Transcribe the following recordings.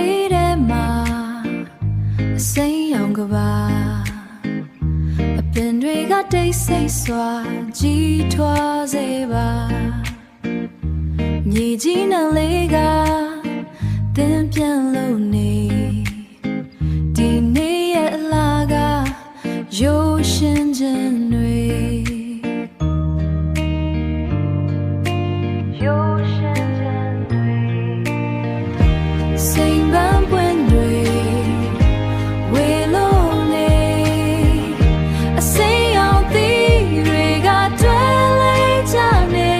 လေးထဲမှာအစိမ်းရောင်ကပါအပင်တွေကတိတ်ဆိတ်စွာကြီးထွားစေပါမြေကြီးနဲ့လေးကသင်ပြန်လို့နေဒီနေ့ရဲ့အလားကရိုးရှင်းခြင်းတွေစိမ်ပန်းပွင့်တွေဝေလို့နေအစိမ်းရောင်သီးတွေကတွဲလေးကြနေ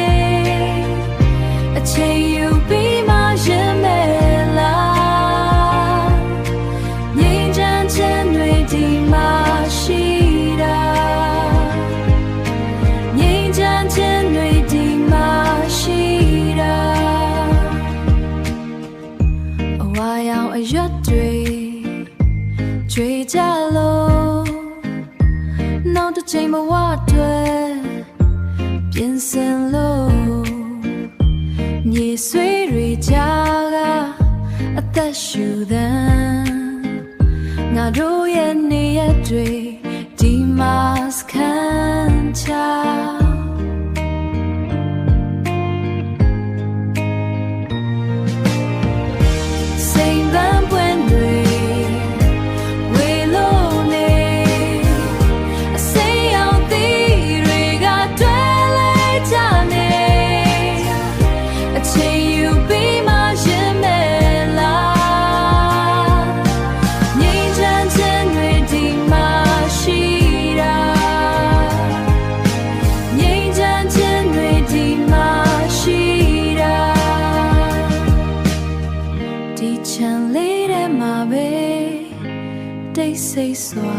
အချိန်ယူပြီးမှရင်မဲ့လားငြိမ်းချမ်းခြင်းတွေဒီမှာရှိတာငြိမ်းချမ်းခြင်းတွေဒီမှာရှိတာဝါရောင်အရွက်တွေကြွေကြလို့နောက်တစ်ချိန်ဘဝတွေပြင်ဆင်လို့မြေဆွေးတွေကြားကအသက်ရှူသံငါတို့ရဲ့နေရတွေဒီမှာစခန်းချဒီချမ်းလေးထဲမှာပဲတိတ်ဆိတ်စွာ